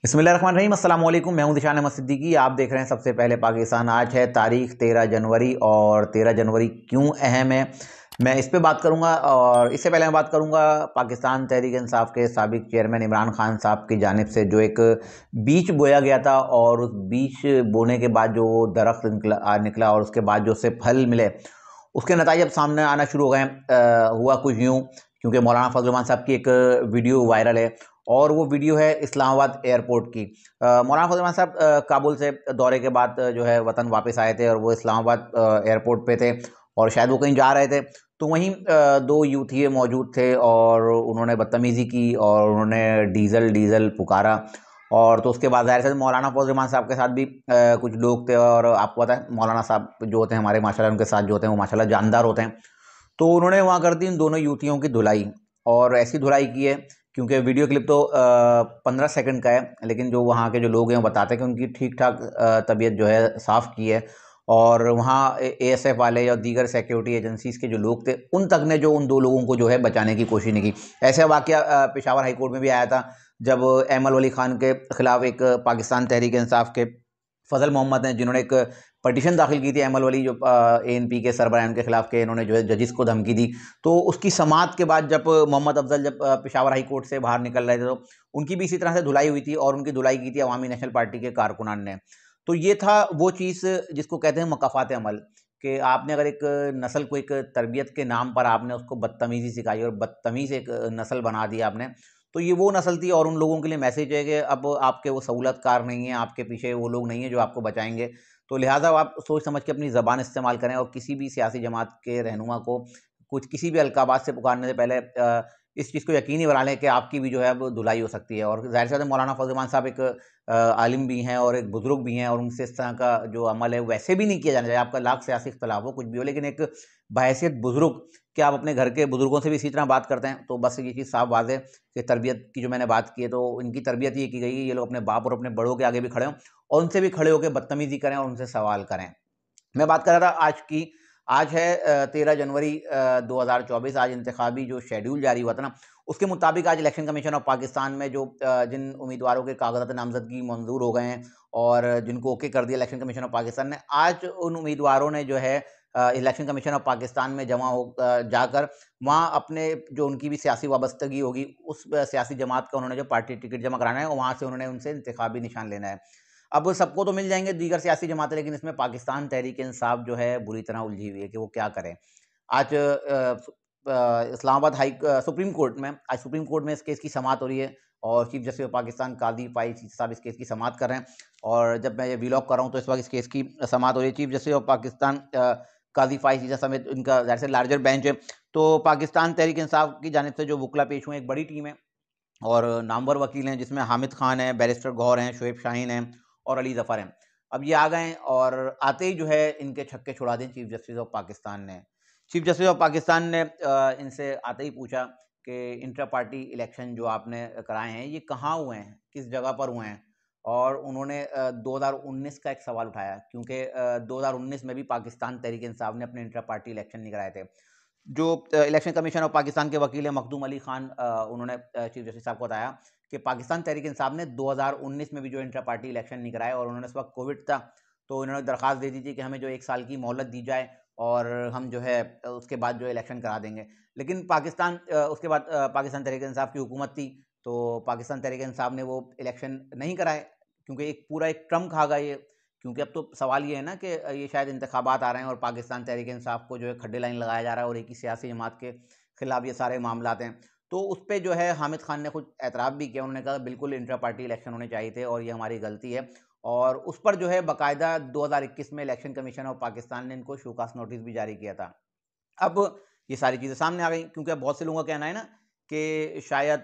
बिस्मिल्लाहिर्रहमानिर्रहीम। अस्सलाम वालेकुम। मैं हूं दिशान अहमद सिद्दीकी। आप देख रहे हैं सबसे पहले पाकिस्तान। आज है तारीख 13 जनवरी और 13 जनवरी क्यों अहम है मैं इस पे बात करूंगा। और इससे पहले मैं बात करूंगा पाकिस्तान तहरीक इंसाफ के साबिक चेयरमैन इमरान खान साहब की जानिब से जो एक बीज बोया गया था और उस बीज बोने के बाद जो दरख्त निकला और उसके बाद जो उससे फल मिले उसके नतीजे अब सामने आना शुरू हो गए। हुआ कुछ यूँ, क्योंकि मौलाना फजल रहमान साहब की एक वीडियो वायरल है और वो वीडियो है इस्लामाबाद एयरपोर्ट की। मौलाना फजल रहमान साहब काबुल से दौरे के बाद जो है वतन वापस आए थे और वो इस्लामाबाद एयरपोर्ट पे थे और शायद वो कहीं जा रहे थे। तो वहीं दो यूथिये मौजूद थे और उन्होंने बदतमीज़ी की और उन्होंने डीजल डीजल पुकारा। और तो उसके बाद ज़ाहिर से मौलाना फजल रहमान साहब के साथ भी कुछ लोग थे और आपको पता है मौलाना साहब जो होते हैं हमारे माशाल्लाह उनके साथ जो होते हैं वो माशाल्लाह जानदार होते हैं। तो उन्होंने वहाँ कर दी इन दोनों युवतियों की धुलाई और ऐसी धुलाई की है क्योंकि वीडियो क्लिप तो 15 सेकंड का है, लेकिन जो वहाँ के जो लोग हैं वो बताते हैं कि उनकी ठीक ठाक तबीयत जो है साफ़ की है। और वहाँ ASF वाले या दीगर सिक्योरिटी एजेंसीज़ के जो लोग थे उन तक ने जो उन दो लोगों को जो है बचाने की कोशिश नहीं की। ऐसा वाक़या पेशावर हाई कोर्ट में भी आया था जब एमल वली खान के ख़िलाफ़ एक पाकिस्तान तहरीक इंसाफ के फजल मोहम्मद हैं जिन्होंने एक पटिशन दाखिल की थी एमल वली जो ANP के सरबराह के खिलाफ के इन्होंने जो है जजिस को धमकी दी। तो उसकी समाअत के बाद जब मोहम्मद अफजल जब पेशावर हाई कोर्ट से बाहर निकल रहे थे तो उनकी भी इसी तरह से धुलाई हुई थी और उनकी धुलाई की थी अवामी नेशनल पार्टी के कारकुनान ने। तो ये था वो चीज़ जिसको कहते हैं मकाफात अमल, कि आपने अगर एक नस्ल को एक तरबियत के नाम पर आपने उसको बदतमीज़ी सिखाई और बदतमीज़ एक नस्ल बना दी आपने, तो ये वो नस्ल थी और उन लोगों के लिए मैसेज है कि अब आपके वो सहूलतकार नहीं हैं, आपके पीछे वो लोग नहीं हैं जो आपको बचाएंगे। तो लिहाजा आप सोच समझ के अपनी ज़बान इस्तेमाल करें और किसी भी सियासी जमात के रहनुमा को कुछ किसी भी अलकाबात से पुकारने से पहले इस चीज़ को यकीनी बना लें कि आपकी भी जो है अब धुलाई हो सकती है। और ज़ाहिर सी बात है मौलाना फजल रहमान साहब एक आलिम भी हैं और एक बुज़ुर्ग भी हैं और उनसे इस तरह का जो अमल है वैसे भी नहीं किया जाना चाहिए। आपका लाख सियासी इख्तलाफ हो कुछ भी हो, लेकिन एक बहैसियत बुज़ुर्ग क्या आप अपने घर के बुज़ुर्गों से भी इसी तरह बात करते हैं? तो बस ये चीज़ साफ वाज़ेह कि तरबियत की जो मैंने बात की है तो इनकी तरबियत ये की गई है ये लोग अपने बाप और अपने बड़ों के आगे भी खड़े हों और उनसे भी खड़े होकर बदतमीज़ी करें और उनसे सवाल करें। मैं बात कर रहा था आज की। आज है 13 जनवरी 2024। आज इंतखाबी जो शेड्यूल जारी हुआ था ना उसके मुताबिक आज इलेक्शन कमीशन ऑफ पाकिस्तान में जो जिन उम्मीदवारों के कागजात नामजदगी मंजूर हो गए हैं और जिनको ओके कर दिया इलेक्शन कमीशन ऑफ पाकिस्तान ने, आज उन उम्मीदवारों ने जो है इलेक्शन कमीशन ऑफ पाकिस्तान में जमा हो जाकर वहाँ अपने जो उनकी भी सियासी वाबस्तगी होगी उस सियासी जमात का उन्होंने जो पार्टी टिकट जमा कराना है वहाँ से उन्होंने उनसे इंतखाबी निशान लेना है। अब सबको तो मिल जाएंगे दीगर सियासी जमातें, लेकिन इसमें पाकिस्तान तहरीक इंसाफ जो है बुरी तरह उलझी हुई है कि वो क्या करें। आज इस्लामाबाद सुप्रीम कोर्ट में आज सुप्रीम कोर्ट में इस केस की समाअत हो रही है और चीफ जस्टिस ऑफ पाकिस्तान कादी फाइज साहब इस केस की समाअत कर रहे हैं। और जब मैं ये व्लॉग कर रहा हूँ तो इस वक्त इस केस की समाअत हो रही है। चीफ जस्टिस ऑफ पाकिस्तान कादी फाइज समेत इनका ज़ाहिर से लार्जर बेंच है। तो पाकिस्तान तहरीक इंसाफ की जानिब से जो वकला पेश हुए एक बड़ी टीम है और नामवर वकील हैं जिसमें हामिद खान है, बैरिस्टर गौहर हैं, शोएब शाहीन हैं और अली ज़फ़र हैं। अब ये आ गए हैं और आते ही जो है इनके छक्के छुड़ा दिए चीफ जस्टिस ऑफ पाकिस्तान ने। चीफ जस्टिस ऑफ पाकिस्तान ने इनसे आते ही पूछा कि इंटर पार्टी इलेक्शन जो आपने कराए हैं ये कहाँ हुए हैं, किस जगह पर हुए हैं? और उन्होंने 2019 का एक सवाल उठाया क्योंकि 2019 में भी पाकिस्तान तहरीक इंसाफ ने अपने इंटर पार्टी इलेक्शन नहीं कराए थे। जो इलेक्शन कमीशन ऑफ पाकिस्तान के वकील हैं मखदूम अली खान, उन्होंने चीफ जस्टिस साहब को बताया कि पाकिस्तान तहरीक इंसाफ ने 2019 में भी जो इंटर पार्टी इलेक्शन नहीं कराए और उन्होंने इस वक्त कोविड था तो उन्होंने दरख्वास्त दे दी थी कि हमें जो 1 साल की मोहलत दी जाए और हम जो है उसके बाद जो इलेक्शन करा देंगे। लेकिन उसके बाद पाकिस्तान तहरीक इंसाफ की हुकूमत थी तो पाकिस्तान तहरीक इंसाफ ने वो इलेक्शन नहीं कराए क्योंकि एक पूरा एक ट्रम्प खा गया ये। क्योंकि अब तो सवाल ये है ना कि ये शायद इंतखाबात आ रहे हैं और पाकिस्तान तहरीक इंसाफ को जो है खड्डे लाइन लगाया जा रहा है और एक ही सियासी जमात के खिलाफ ये सारे मामलात हैं। तो उस पर जो है हामिद खान ने खुद एतराफ़ भी किया, उन्होंने कहा बिल्कुल इंटर पार्टी इलेक्शन होने चाहिए थे और ये हमारी गलती है। और उस पर जो है बाकायदा 2021 में इलेक्शन कमीशन ऑफ पाकिस्तान ने इनको शोकास नोटिस भी जारी किया था। अब ये सारी चीज़ें सामने आ गई क्योंकि अब बहुत से लोगों का कहना है ना कि शायद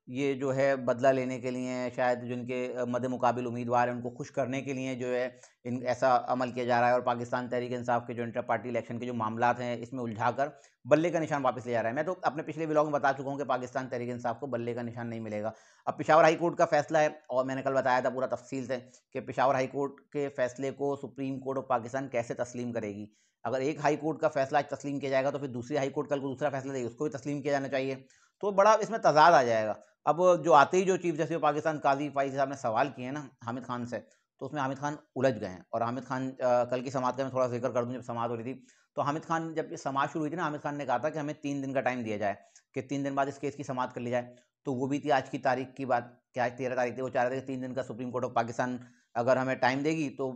ये जो है बदला लेने के लिए, शायद जिनके मद्दे मुकाबिल उम्मीदवार हैं उनको खुश करने के लिए जो है इन ऐसा अमल किया जा रहा है और पाकिस्तान तहरीक इंसाफ के जो इंटर पार्टी इलेक्शन के जो मामलात हैं इसमें उलझाकर बल्ले का निशान वापस ले जा रहा है। मैं तो अपने पिछले व्लॉग में बता चुका हूँ कि पाकिस्तान तहरीक इंसाफ को बल्ले का निशान नहीं मिलेगा। अब पेशावर हाई कोर्ट का फैसला है और मैंने कल बताया था पूरा तफसील से कि पेशावर हाई कोर्ट के फैसले को सुप्रीम कोर्ट ऑफ पाकिस्तान कैसे तस्लीम करेगी। अगर एक हाई कोर्ट का फैसला आज तस्लीम किया जाएगा तो फिर दूसरी हाई कोर्ट कल को दूसरा फैसला देगी, उसको भी तस्लीम किया जाना चाहिए। तो बड़ा इसमें तज़ाद आ जाएगा। अब जो आते ही जो chief justice of Pakistan Qazi Faiz साहब ने सवाल किए हैं ना हामिद खान से, तो उसमें हामिद खान उलझ गए हैं। और हामिद खान कल की समाअत का मैं थोड़ा ज़िक्र कर दूँ, जब समाअत हो रही थी, तो हामिद खान जब ये समाअत शुरू हुई थी ना, हामिद खान ने कहा था कि हमें 3 दिन का टाइम दिया जाए, कि 3 दिन बाद इस केस की समाअत कर ली जाए। तो वो भी थी आज की तारीख की बात, कि आज 13 तारीख थी, वो चाह रहे थे कि 3 दिन का सुप्रीम कोर्ट ऑफ पाकिस्तान अगर हमें टाइम देगी तो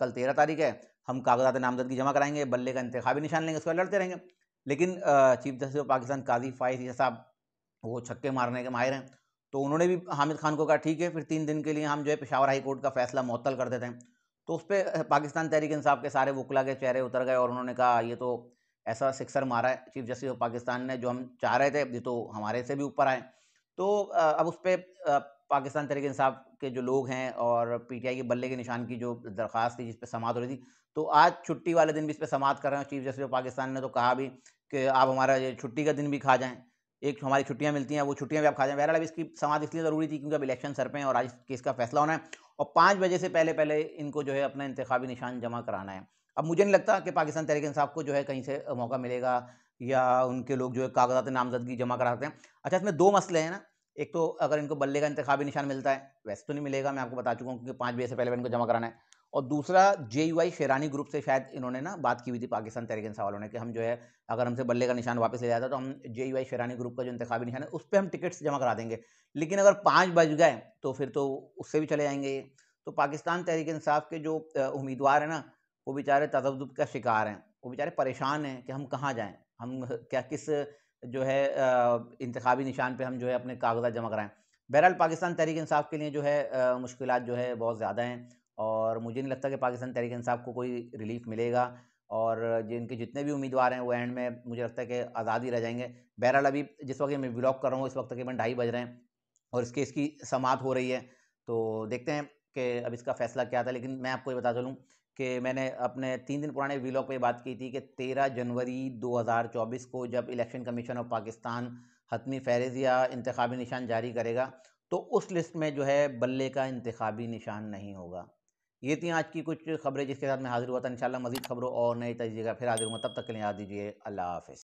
कल 13 तारीख है, हम कागज़ात नामज़दगी जमा कराएँगे, बल्ले का इंतखाबी निशान लेंगे, उसके बाद लड़ते रहेंगे। लेकिन chief justice of Pakistan Qazi Faiz साहब वो छक्के मारने के माहिर हैं, तो उन्होंने भी हामिद खान को कहा ठीक है, फिर 3 दिन के लिए हम जो है पेशावर हाई कोर्ट का फैसला मुअत्तल कर देते हैं। तो उसपे पाकिस्तान तहरीक-ए-इंसाफ के सारे वुकला के चेहरे उतर गए और उन्होंने कहा ये तो ऐसा सिक्सर मारा है चीफ जस्टिस ऑफ पाकिस्तान ने, जो हम चाह रहे थे ये तो हमारे से भी ऊपर आए। तो अब उसपे पाकिस्तान तहरीक-ए-इंसाफ के जो लोग हैं और पीटीआई के बल्ले के निशान की जो दरख्वास्त थी जिस पे समाअत हो रही थी, तो आज छुट्टी वाले दिन भी इस पे समाअत कर रहे हैं। चीफ जस्टिस ऑफ पाकिस्तान ने तो कहा भी कि आप हमारा ये छुट्टी का दिन भी खा जाएँ। एक हमारी छुट्टियाँ मिलती हैं, वो छुट्टियाँ भी आप खा जाएँ। बहरहाल अब इसकी समाअत इसलिए ज़रूरी थी क्योंकि अब इलेक्शन सर पे हैं और आज इस केस का फैसला होना है और 5 बजे से पहले-पहले इनको जो है अपना इंतखाबी निशान जमा कराना है। अब मुझे नहीं लगता कि पाकिस्तान तहरीक-ए-इंसाफ को जो है कहीं से मौका मिलेगा या उनके लोग जो है कागज़ात नामज़दगी जमा करा सकते हैं। अच्छा, इसमें 2 मसले हैं ना, एक तो अगर इनको बल्ले का इंतखाबी निशान मिलता है, वैसे तो नहीं मिलेगा, मैं आपको बता चुका हूँ क्योंकि 5 बजे से पहले इनको जमा कराना है। और दूसरा जेयूआई शेरानी ग्रुप से शायद इन्होंने ना बात की हुई थी पाकिस्तान तहरीक-ए-इंसाफ वालों ने कि हम जो है अगर हमसे बल्ले का निशान वापस ले जाता है तो हम जेयूआई शेरानी ग्रुप का जो इंतखाबी निशान है उस पे हम टिकट्स जमा करा देंगे। लेकिन अगर 5 बज गए तो फिर तो उससे भी चले जाएँगे ये। तो पाकिस्तान तहरीक-ए-इंसाफ के जो उम्मीदवार हैं ना, वो बेचारे तज़ब्ज़ुब का शिकार हैं। वो बेचारे परेशान हैं कि हम कहाँ जाएँ? हम क्या किस जो है इंतखाबी निशान पे हम जो है अपने कागज़ात जमा कराएँ। बहरहाल पाकिस्तान तहरीक-ए-इंसाफ के लिए जो है मुश्किलात जो है बहुत ज़्यादा हैं और मुझे नहीं लगता कि पाकिस्तान तहरीक-ए-इंसाफ को कोई रिलीफ़ मिलेगा और जिनके जितने भी उम्मीदवार हैं वो एंड में मुझे लगता है कि आज़ाद ही रह जाएँगे। बहरहाल अभी जिस वक़्त ये मैं व्लॉग कर रहा हूँ, इस वक़्त तकरीबन ढाई बज रहे हैं और इस केस की समाअत हो रही है। तो देखते हैं कि अब इसका फ़ैसला क्या आता है। लेकिन मैं आपको ये बता चलूँ कि मैंने अपने 3 दिन पुराने व्लॉग पे ये बात की थी कि 13 जनवरी 2024 को जब इलेक्शन कमीशन ऑफ पाकिस्तान हतमी फ़हरिस्त या इंतखाबी निशान जारी करेगा, तो उस लिस्ट में जो है बल्ले का इंतखाबी निशान नहीं होगा। ये थी आज की कुछ खबरें जिसके साथ मैं हाज़िर हुआ था। इंशाअल्लाह मज़ीद खबरों और नई तज़्ज़िए का फिर हाज़िर होऊँगा। तब तक के लिए याद दीजिए अल्लाह हाफ़िज़।